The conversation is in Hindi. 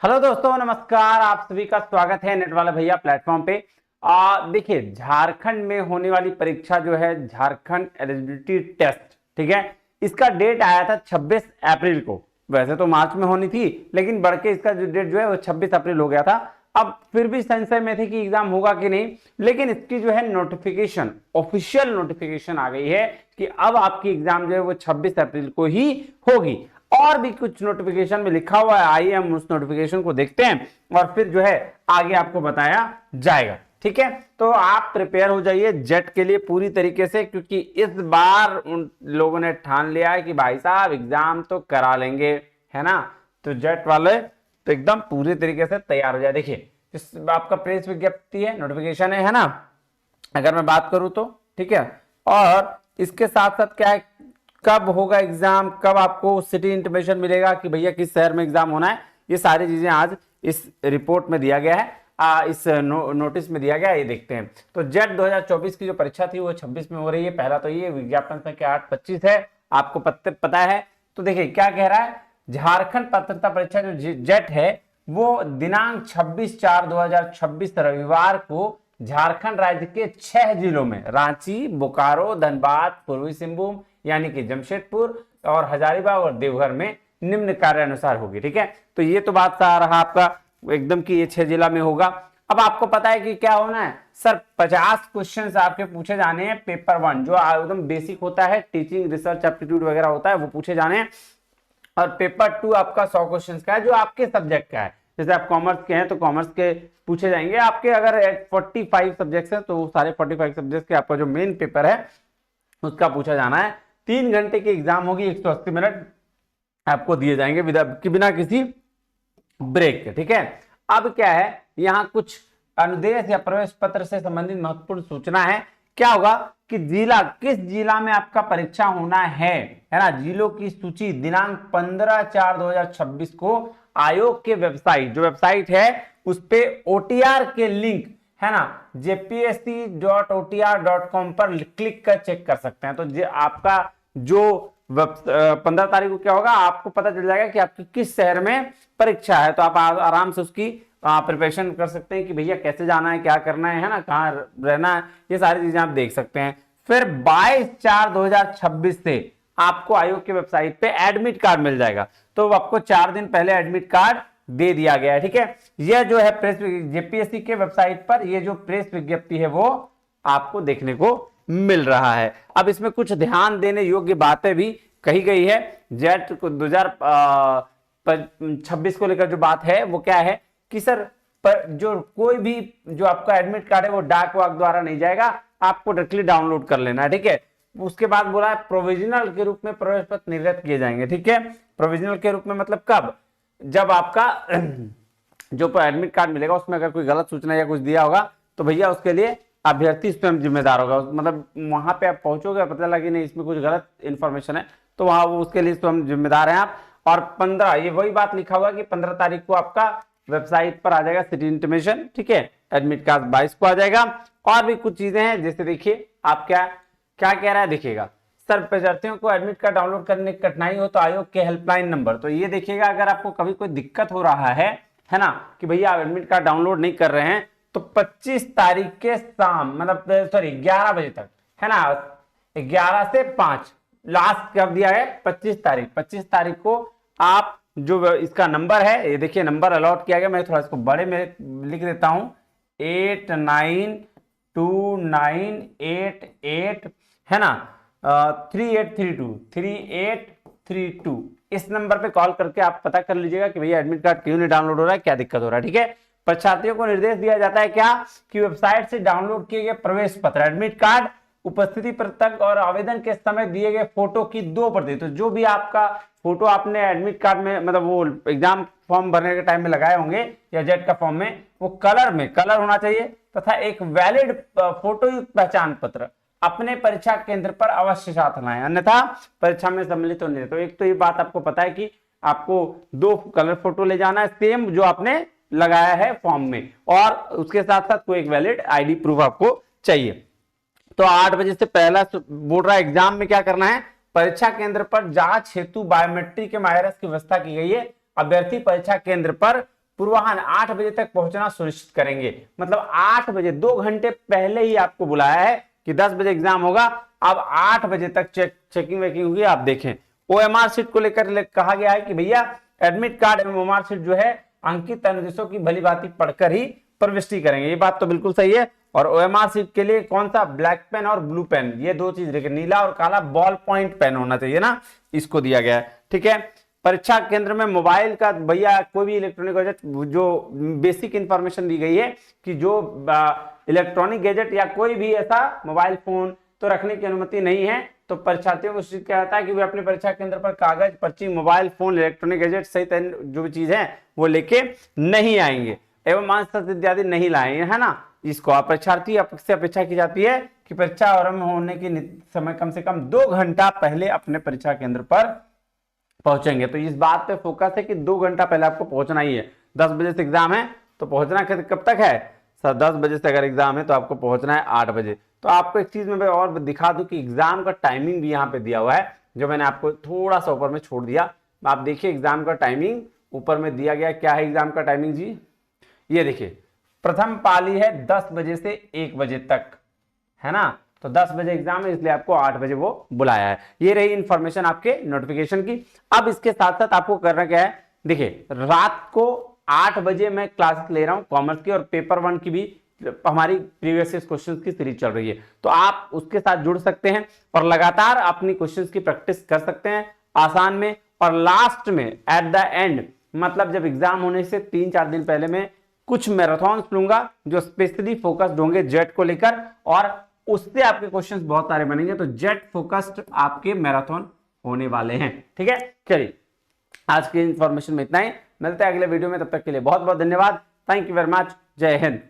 हेलो दोस्तों, नमस्कार। आप सभी का स्वागत है नेट वाला भैया प्लेटफॉर्म पे। देखिए, झारखंड में होने वाली परीक्षा जो है झारखंड एलिजिबिलिटी टेस्ट, ठीक है, इसका डेट आया था 26 अप्रैल को। वैसे तो मार्च में होनी थी, लेकिन बढ़ के इसका जो डेट जो है वो 26 अप्रैल हो गया था। अब फिर भी संशय में थे कि एग्जाम होगा कि नहीं, लेकिन इसकी जो है नोटिफिकेशन, ऑफिशियल नोटिफिकेशन आ गई है कि अब आपकी एग्जाम जो है वो 26 अप्रैल को ही होगी। और भी कुछ नोटिफिकेशन में लिखा हुआ है, आइए हम उस नोटिफिकेशन को देखते हैं और फिर जो है आगे आपको बताया जाएगा। ठीक है, तो आप प्रिपेयर हो जाइए जेट के लिए पूरी तरीके से, क्योंकि इस बार उन लोगों ने ठान लिया है कि भाई साहब एग्जाम तो करा लेंगे, है ना। तो जेट वाले तो एकदम पूरी तरीके से तैयार हो जाए। देखिए, इस आपका प्रेस विज्ञप्ति है, नोटिफिकेशन है ना, अगर मैं बात करूं तो, ठीक है। और इसके साथ साथ क्या है, कब होगा एग्जाम, कब आपको सिटी इंटीमेशन मिलेगा कि भैया किस शहर में एग्जाम होना है, ये सारी चीजें आज इस रिपोर्ट में दिया गया है, इस नोटिस में दिया गया है। ये देखते हैं। तो जेट 2024 की जो परीक्षा थी वो 26 में हो रही है। पहला तो ये विज्ञापन संख्या 825 है, आपको पता है। तो देखिए क्या कह रहा है, झारखंड पात्रता परीक्षा जो जेट है वो दिनांक 26/4/2026 रविवार को झारखंड राज्य के 6 जिलों में रांची, बोकारो, धनबाद, पूर्वी सिंहभूम यानी कि जमशेदपुर और हजारीबाग और देवघर में निम्न कार्य अनुसार होगी। ठीक है, तो ये तो बात रहा आपका एकदम कि ये 6 जिला में होगा। अब आपको पता है कि क्या होना है सर, 50 क्वेश्चन आपके पूछे जाने हैं। पेपर 1 जो एकदम बेसिक होता है, टीचिंग, रिसर्च, एप्टीट्यूड वगैरह होता है, वो पूछे जाने हैं। और पेपर 2 आपका 100 क्वेश्चन का है, जो आपके सब्जेक्ट का है। जैसे आप कॉमर्स के हैं तो कॉमर्स के पूछे जाएंगे। आपके अगर 45 सब्जेक्ट्स हैं तो सारे 45 सब्जेक्ट्स के आपका जो मेन पेपर है उसका पूछा जाना है। 3 घंटे की एग्जाम होगी, 180 मिनट आपको दिए जाएंगे बिना किसी ब्रेक के। ठीक है, अब क्या है, यहाँ कुछ अनुदेश या प्रवेश पत्र से संबंधित महत्वपूर्ण सूचना है। क्या होगा कि जिला, किस जिला में आपका परीक्षा होना है ना, जिलों की सूची दिनांक 15/4/2026 को आयोग के वेबसाइट, जो वेबसाइट है उस पे OTR के लिंक है ना, jpsc.otr.com पर क्लिक कर चेक कर सकते हैं। तो आपका जो 15 तारीख को क्या होगा, आपको पता चल जाएगा कि आपकी किस शहर में परीक्षा है। तो आप आराम से उसकी प्रिपरेशन कर सकते हैं कि भैया कैसे जाना है, क्या करना है ना, कहाँ रहना है, ये सारी चीजें आप देख सकते हैं। फिर 22/4/2026 से आपको आयोग के वेबसाइट पे एडमिट कार्ड मिल जाएगा। तो आपको 4 दिन पहले एडमिट कार्ड दे दिया गया है। ठीक है, यह जो है प्रेस जेपीएससी के वेबसाइट पर ये जो प्रेस विज्ञप्ति है वो आपको देखने को मिल रहा है। अब इसमें कुछ ध्यान देने योग्य बातें भी कही गई है। जेट को 2026 को लेकर जो बात है वो क्या है कि सर, पर जो कोई भी जो आपका एडमिट कार्ड है वो डाक वाक द्वारा नहीं जाएगा, आपको डायरेक्टली डाउनलोड कर लेना है। ठीक है, उसके बाद बोला है प्रोविजनल के रूप में प्रवेश पत्र निर्गत किए जाएंगे। ठीक है, प्रोविजनल के रूप में मतलब कब, जब आपका जो एडमिट कार्ड मिलेगा उसमें अगर कोई गलत सूचना या कुछ दिया होगा तो भैया उसके लिए अभ्यर्थी स्वयं जिम्मेदार होगा। मतलब वहां पे आप पहुंचोगे, पता लगा कि नहीं इसमें कुछ गलत इंफॉर्मेशन है, तो वहां वो उसके लिए स्वयं जिम्मेदार हैं आप। और 15, ये वही बात लिखा हुआ कि 15 तारीख को आपका वेबसाइट पर आ जाएगा सिटी इंटीमेशन। ठीक है, एडमिट कार्ड 22 को आ जाएगा। और भी कुछ चीजें हैं, जैसे देखिए आप क्या क्या कह रहा है, देखिएगा सर, अभ्यर्थियों को एडमिट कार्ड डाउनलोड करने की कठिनाई हो तो आयोग के हेल्पलाइन नंबर, तो ये देखिएगा अगर आपको कभी कोई दिक्कत हो रहा है ना, कि भैया आप एडमिट कार्ड डाउनलोड नहीं कर रहे हैं, तो 25 तारीख के शाम, मतलब सॉरी 11 बजे तक, है ना, 11 से 5 लास्ट कब दिया है, 25 तारीख को आप जो इसका नंबर है, ये देखिए नंबर अलॉट किया गया, मैं थोड़ा इसको बड़े में लिख देता हूं, 892988 है ना, 3832 इस नंबर पे कॉल करके आप पता कर लीजिएगा कि भैया एडमिट कार्ड क्यों नहीं डाउनलोड हो रहा है, क्या दिक्कत हो रहा है। ठीक है, परीक्षार्थियों को निर्देश दिया जाता है क्या कि वेबसाइट से डाउनलोड किए गए प्रवेश पत्र, एडमिट कार्ड, उपस्थिति पत्रक और आवेदन के समय दिए गए फोटो की 2 प्रति, तो जो भी आपका फोटो आपने एडमिट कार्ड में, मतलब वो एग्जाम फॉर्म भरने के टाइम में लगाए होंगे या जेट का फॉर्म में, वो कलर होना चाहिए, तथा एक वैलिड फोटो युक्त पहचान पत्र अपने परीक्षा केंद्र पर अवश्य साथ लाएं, अन्यथा परीक्षा में सम्मिलित होने दें। तो एक तो ये बात आपको पता है कि आपको 2 कलर फोटो ले जाना है, सेम जो आपने लगाया है फॉर्म में, और उसके साथ साथ कोई एक वैलिड आईडी प्रूफ आपको चाहिए। तो 8 बजे से पहला बोल रहा है एग्जाम में क्या करना है, परीक्षा केंद्र पर जांच हेतु बायोमेट्रिक के मायरस की व्यवस्था की गई है। अभ्यर्थी परीक्षा केंद्र पर पूर्वाह्न 8 बजे तक पहुंचना सुनिश्चित करेंगे। मतलब 8 बजे, 2 घंटे पहले ही आपको बुलाया है कि 10 बजे एग्जाम होगा, अब 8 बजे तक चेकिंग वेकिंग होगी। आप देखें ओएमआर शीट को लेकर कहा गया है कि भैया एडमिट कार्ड एवं ओएमआर शीट जो है अंकित अनुदेशों की भली भांति पढ़कर ही प्रविष्टि करेंगे। ये बात तो बिल्कुल सही है। और ओएमआर शीट के लिए कौन सा, ब्लैक पेन और ब्लू पेन, ये दो चीज देखिए, नीला और काला बॉल पॉइंट पेन होना चाहिए ना, इसको दिया गया है। ठीक है, परीक्षा केंद्र में मोबाइल का भैया कोई भी इलेक्ट्रॉनिक गैजेट, जो बेसिक इंफॉर्मेशन दी गई है कि जो इलेक्ट्रॉनिक गैजेट या कोई भी ऐसा मोबाइल फोन तो रखने की अनुमति नहीं है। तो परीक्षार्थियों को सूचित किया जाता है कि वे अपने परीक्षा केंद्र पर कागज, पर्ची, मोबाइल फोन, इलेक्ट्रॉनिक गैजेट सहित जो भी चीज है वो लेके नहीं आएंगे एवं मांस इत्यादि नहीं लाएंगे, है ना। इसको आप परीक्षार्थी से अपेक्षा की जाती है कि परीक्षा आरंभ होने के समय कम से कम 2 घंटा पहले अपने परीक्षा केंद्र पर पहुंचेंगे। तो इस बात पे फोकस है कि 2 घंटा पहले आपको पहुंचना ही है। 10 बजे से एग्जाम है तो पहुंचना कब तक है सर, 10 बजे से अगर एग्जाम है तो आपको पहुंचना है 8 बजे। तो आपको एक चीज मैं और दिखा दूं कि एग्जाम का टाइमिंग भी यहाँ पे दिया हुआ है, जो मैंने आपको थोड़ा सा ऊपर में छोड़ दिया। आप देखिए एग्जाम का टाइमिंग ऊपर में दिया गया, क्या है एग्जाम का टाइमिंग जी, ये देखिए प्रथम पाली है 10 बजे से 1 बजे तक, है ना। तो 10 बजे एग्जाम है इसलिए आपको 8 बजे वो बुलाया है। ये रही इंफॉर्मेशन आपके नोटिफिकेशन की। अब इसके साथ साथ आपको करना क्या है, देखिए रात को 8 बजे मैं क्लासेस ले रहा हूं कॉमर्स की, और पेपर 1 की भी हमारी प्रीवियस क्वेश्चंस की सीरीज चल रही है, तो आप उसके साथ जुड़ सकते हैं और लगातार अपनी क्वेश्चंस की प्रैक्टिस कर सकते हैं आसान में। और लास्ट में एट द एंड, मतलब जब एग्जाम होने से 3-4 दिन पहले मैं कुछ मैराथन्स लूंगा जो स्पेशली फोकस्ड होंगे जेट को लेकर, और उससे आपके क्वेश्चंस बहुत सारे बनेंगे। तो जेट फोकस्ड आपके मैराथन होने वाले हैं। ठीक है, चलिए आज की इंफॉर्मेशन में इतना ही, मिलते हैं अगले वीडियो में, तब तक के लिए बहुत बहुत धन्यवाद। थैंक यू वेरी मच, जय हिंद।